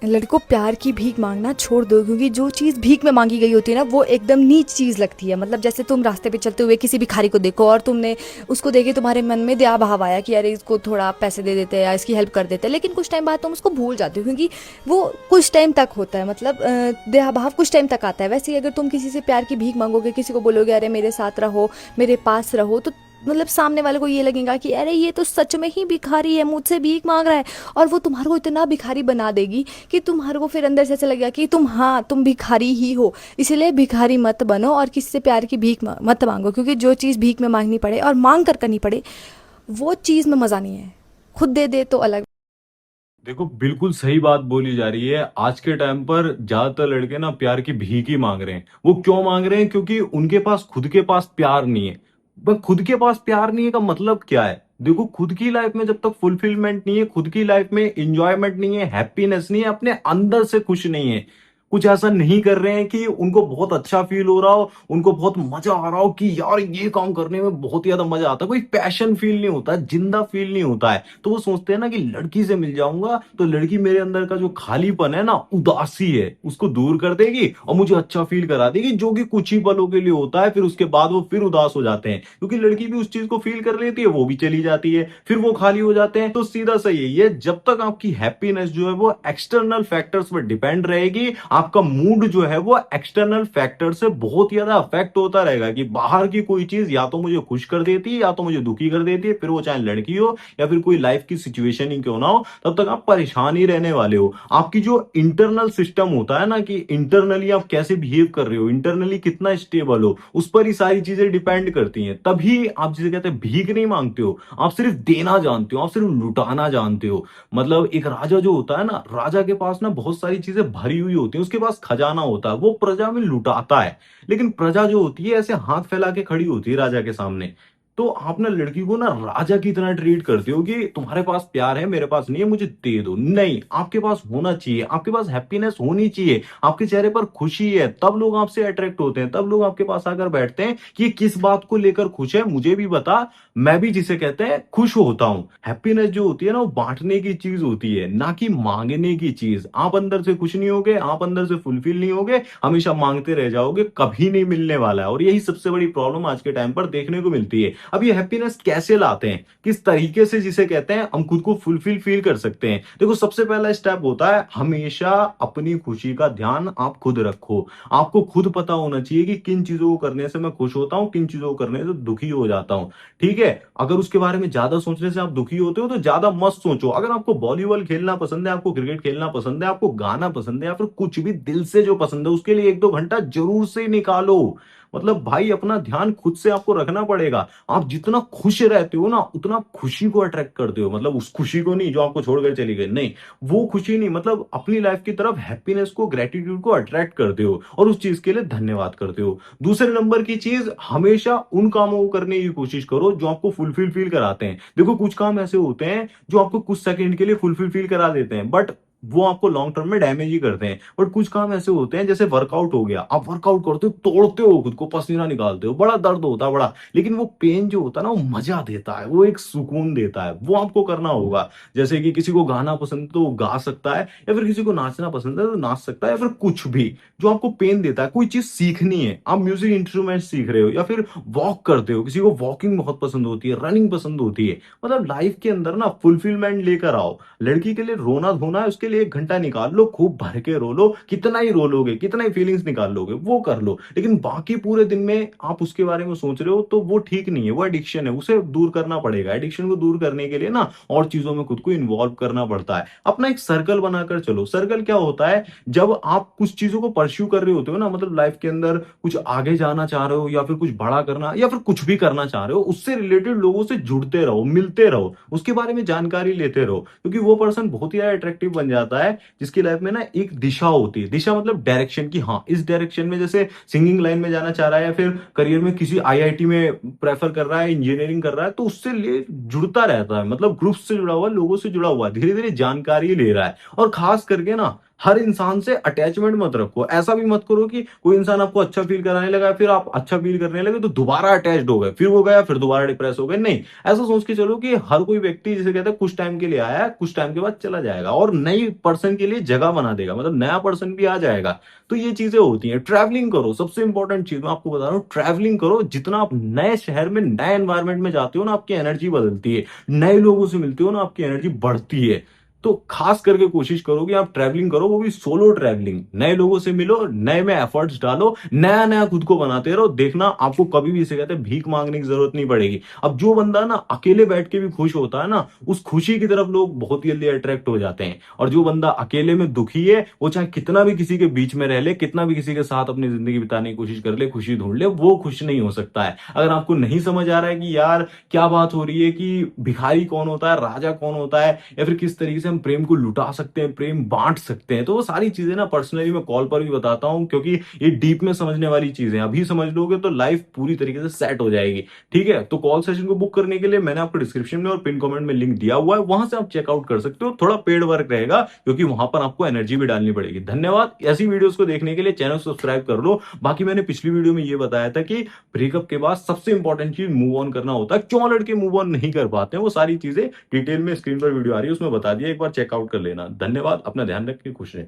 लड़कों प्यार की भीख मांगना छोड़ दो, क्योंकि जो चीज़ भीख में मांगी गई होती है ना वो एकदम नीच चीज़ लगती है। मतलब जैसे तुम रास्ते पे चलते हुए किसी भिखारी को देखो और तुमने उसको देखे, तुम्हारे मन में दया भाव आया कि अरे इसको थोड़ा पैसे दे देते हैं या इसकी हेल्प कर देते हैं, लेकिन कुछ टाइम बाद तुम उसको भूल जाते हो, क्योंकि वो कुछ टाइम तक होता है। मतलब दया भाव कुछ टाइम तक आता है। वैसे ही अगर तुम किसी से प्यार की भीख मांगोगे, किसी को बोलोगे अरे मेरे साथ रहो, मेरे पास रहो, तो मतलब सामने वाले को ये लगेगा कि अरे ये तो सच में ही भिखारी है, मुझसे भीख मांग रहा है। और वो तुम्हारे को इतना भिखारी बना देगी कि तुम्हारे को फिर अंदर से ऐसा लगेगा कि तुम, हाँ तुम भिखारी ही हो। इसलिए भिखारी मत बनो और किसी से प्यार की भीख मत मांगो, क्योंकि जो चीज़ भीख में मांगनी पड़े और मांग कर करनी पड़े, वो चीज़ में मज़ा नहीं है। खुद दे दे तो अलग। देखो, बिल्कुल सही बात बोली जा रही है। आज के टाइम पर ज्यादातर लड़के ना प्यार की भीख ही मांग रहे हैं। वो क्यों मांग रहे हैं? क्योंकि उनके पास खुद के पास प्यार नहीं है। पर खुद के पास प्यार नहीं है का मतलब क्या है? देखो, खुद की लाइफ में जब तक फुलफिलमेंट नहीं है, खुद की लाइफ में इंजॉयमेंट नहीं है, हैप्पीनेस नहीं है, अपने अंदर से खुश नहीं है, कुछ ऐसा नहीं कर रहे हैं कि उनको बहुत अच्छा फील हो रहा हो, उनको बहुत मजा आ रहा हो कि यार ये काम करने में बहुत ही ज्यादा मजा आता है, कोई पैशन फील नहीं होता है, जिंदा फील नहीं होता है, तो वो सोचते हैं ना कि लड़की से मिल जाऊंगा तो लड़की मेरे अंदर का जो खालीपन है ना, उदासी है, उसको दूर कर देगी और मुझे अच्छा फील करा देगी, जो कि कुछ ही पलों के लिए होता है। फिर उसके बाद वो फिर उदास हो जाते हैं, क्योंकि लड़की भी उस चीज को फील कर लेती है, वो भी चली जाती है, फिर वो खाली हो जाते हैं। तो सीधा सा यही है, जब तक आपकी हैप्पीनेस जो है वो एक्सटर्नल फैक्टर्स पर डिपेंड रहेगी, आपका मूड जो है वो एक्सटर्नल फैक्टर से बहुत ज्यादा अफेक्ट होता रहेगा कि बाहर की कोई चीज या तो मुझे खुश कर देती है या तो मुझे दुखी कर देती है, फिर वो चाहे लड़की हो या फिर कोई लाइफ की सिचुएशन ही क्यों ना हो, तब तक आप परेशान ही रहने वाले हो। आपकी जो इंटरनल सिस्टम होता है ना, कि इंटरनली आप कैसे बिहेव कर रहे हो, इंटरनली कितना स्टेबल हो, उस पर ही सारी चीजें डिपेंड करती हैं। तभी आप जिसे कहते हैं भीख नहीं मांगते हो, आप सिर्फ देना जानते हो, आप सिर्फ लुटाना जानते हो। मतलब एक राजा जो होता है ना, राजा के पास ना बहुत सारी चीजें भरी हुई होती हैं, उसके पास खजाना होता है, वो प्रजा में लुटाता है। लेकिन प्रजा जो होती है ऐसे हाथ फैला के खड़ी होती है राजा के सामने। तो आप ना लड़की को ना राजा की तरह ट्रीट करते हो कि तुम्हारे पास प्यार है, मेरे पास नहीं है, मुझे दे दो। नहीं, आपके पास होना चाहिए, आपके पास हैप्पीनेस होनी चाहिए, आपके चेहरे पर खुशी है, तब लोग आपसे अट्रैक्ट होते हैं, तब लोग आपके पास आकर बैठते हैं कि ये किस बात को लेकर खुश है, मुझे भी बता, मैं भी जिसे कहते हैं खुश होता हूं। हैप्पीनेस जो होती है ना, वो बांटने की चीज होती है, ना कि मांगने की चीज। आप अंदर से खुश नहीं होगे, आप अंदर से फुलफिल नहीं होगे, हमेशा मांगते रह जाओगे, कभी नहीं मिलने वाला है। और यही सबसे बड़ी प्रॉब्लम आज के टाइम पर देखने को मिलती है। अब ये हैप्पीनेस कैसे लाते हैं, किस तरीके से जिसे कहते हैं हम खुद को फुलफिल फील कर सकते हैं? देखो, सबसे पहला स्टेप होता है हमेशा अपनी खुशी का ध्यान आप खुद रखो। आपको खुद पता होना चाहिए कि किन चीजों को करने से मैं खुश होता हूं, किन चीजों को करने से दुखी हो जाता हूं। ठीक है? अगर उसके बारे में ज्यादा सोचने से आप दुखी होते हो तो ज्यादा मत सोचो। अगर आपको वॉलीबॉल खेलना पसंद है, आपको क्रिकेट खेलना पसंद है, आपको गाना पसंद है, या फिर कुछ भी दिल से जो पसंद है, उसके लिए एक दो घंटा जरूर से निकालो। मतलब भाई, अपना ध्यान खुद से आपको रखना पड़ेगा। आप जितना खुश रहते हो ना, उतना खुशी को अट्रैक्ट करते हो। मतलब उस खुशी को नहीं जो आपको छोड़कर चली गई, नहीं, वो खुशी नहीं, मतलब अपनी लाइफ की तरफ हैप्पीनेस को, ग्रेटिट्यूड को अट्रैक्ट करते हो और उस चीज के लिए धन्यवाद करते हो। दूसरे नंबर की चीज, हमेशा उन कामों को करने की कोशिश करो जो आपको फुलफिल फील कराते हैं। देखो, कुछ काम ऐसे होते हैं जो आपको कुछ सेकंड के लिए फुलफिल फील करा देते हैं, बट वो आपको लॉन्ग टर्म में डैमेज ही करते हैं। बट कुछ काम ऐसे होते हैं, जैसे वर्कआउट हो गया, आप वर्कआउट करते हो, तोड़ते हो खुद को, पसीना निकालते हो, बड़ा दर्द होता है बड़ा, लेकिन वो पेन जो होता है ना, वो मजा देता है, वो एक सुकून देता है, वो आपको करना होगा। जैसे कि किसी को गाना पसंद है तो वो गा सकता है, या फिर किसी को नाचना पसंद है तो नाच सकता है, या फिर कुछ भी जो आपको पेन देता है। कोई चीज सीखनी है, आप म्यूजिक इंस्ट्रूमेंट सीख रहे हो या फिर वॉक करते हो, किसी को वॉकिंग बहुत पसंद होती है, रनिंग पसंद होती है। मतलब लाइफ के अंदर ना फुलफिलमेंट लेकर आओ। लड़की के लिए रोना धोना है, उसके लिए एक घंटा निकाल लो, खूब भर के रो लो, कितना ही रो लोगे, कितना ही फीलिंग्स निकाल लोगे, वो कर लो। लेकिन बाकी पूरे दिन में आप उसके बारे में सोच रहे हो तो वो ठीक नहीं है, वो एडिक्शन है, उसे दूर करना पड़ेगा। एडिक्शन को दूर करने के लिए ना और चीजों में खुद को इन्वॉल्व करना पड़ता है। अपना एक सर्कल बनाकर चलो। सर्कल क्या होता है? जब आप कुछ चीजों को परस्यू कर रहे होते हो ना, मतलब लाइफ के अंदर कुछ आगे जाना चाह रहे हो, या फिर कुछ बड़ा करना, या फिर कुछ भी करना चाह रहे हो, उससे रिलेटेड लोगों से जुड़ते रहो, मिलते रहो, उसके बारे में जानकारी लेते रहो, क्योंकि वो पर्सन बहुत ही अट्रैक्टिव बन जाता है जिसकी लाइफ में ना एक दिशा होती है। दिशा मतलब डायरेक्शन, की हाँ इस डायरेक्शन में, जैसे सिंगिंग लाइन में जाना चाह रहा है, या फिर करियर में किसी आईआईटी में प्रेफर कर रहा है, इंजीनियरिंग कर रहा है, तो उससे ले जुड़ता रहता है, मतलब ग्रुप से जुड़ा हुआ, लोगों से जुड़ा हुआ, धीरे धीरे जानकारी ले रहा है। और खास करके ना हर इंसान से अटैचमेंट मत रखो। ऐसा भी मत करो कि कोई इंसान आपको अच्छा फील कराने लगा, फिर आप अच्छा फील करने लगे तो दोबारा अटैच्ड हो गए, फिर वो गया, फिर दोबारा डिप्रेस हो गए। नहीं, ऐसा सोच के चलो कि हर कोई व्यक्ति जिसे कहते हैं कुछ टाइम के लिए आया है, कुछ टाइम के बाद चला जाएगा और नई पर्सन के लिए जगह बना देगा, मतलब नया पर्सन भी आ जाएगा। तो ये चीजें होती हैं। ट्रैवलिंग करो, सबसे इंपॉर्टेंट चीज मैं आपको बता रहा हूँ, ट्रैवलिंग करो। जितना आप नए शहर में नए एनवायरनमेंट में जाते हो ना, आपकी एनर्जी बदलती है। नए लोगों से मिलते हो ना, आपकी एनर्जी बढ़ती है। तो खास करके कोशिश करो कि आप ट्रैवलिंग करो, वो भी सोलो ट्रैवलिंग। नए लोगों से मिलो, नए में एफर्ट्स डालो, नया नया खुद को बनाते रहो। देखना आपको कभी भी इसे कहते हैं भीख मांगने की जरूरत नहीं पड़ेगी। अब जो बंदा ना अकेले बैठ के भी खुश होता है ना, उस खुशी की तरफ लोग बहुत जल्दी अट्रैक्ट हो जाते हैं। और जो बंदा अकेले में दुखी है, वो चाहे कितना भी किसी के बीच में रह ले, कितना भी किसी के साथ अपनी जिंदगी बिताने की कोशिश कर ले, खुशी ढूंढ ले, वो खुश नहीं हो सकता है। अगर आपको नहीं समझ आ रहा है कि यार क्या बात हो रही है, कि भिखारी कौन होता है, राजा कौन होता है, या फिर किस तरीके से हम प्रेम को लुटा सकते हैं, प्रेम बांट सकते हैं, तो वो सारी चीजें ना पर्सनली मैं कॉल पर भी बताता हूं, क्योंकि ये डीप में समझने वाली चीजें हैं। अभी समझ लोगे तो लाइफ पूरी तरीके से सेट हो जाएगी। ठीक है, तो कॉल सेशन को बुक करने के लिए मैंने आपको डिस्क्रिप्शन में और पिन कमेंट में लिंक दिया हुआ है, वहां से आप चेकआउट कर सकते हो। थोड़ा पेड वर्क रहेगा, क्योंकि वहां पर आपको एनर्जी भी डालनी पड़ेगी। धन्यवाद। ऐसी वीडियोस को देखने के लिए चैनल सब्सक्राइब कर लो। बाकी मैंने पिछली वीडियो में ये बताया था कि ब्रेकअप के बाद सबसे इंपॉर्टेंट चीज मूव ऑन करना होता है। क्यों लड़के मूव ऑन नहीं कर पाते हैं, वो सारी चीजें डिटेल में स्क्रीन पर वीडियो आ रही है, उसमें बता दिया, एक बार चेकआउट कर लेना। धन्यवाद। अपना ध्यान रखिए, खुश रहें।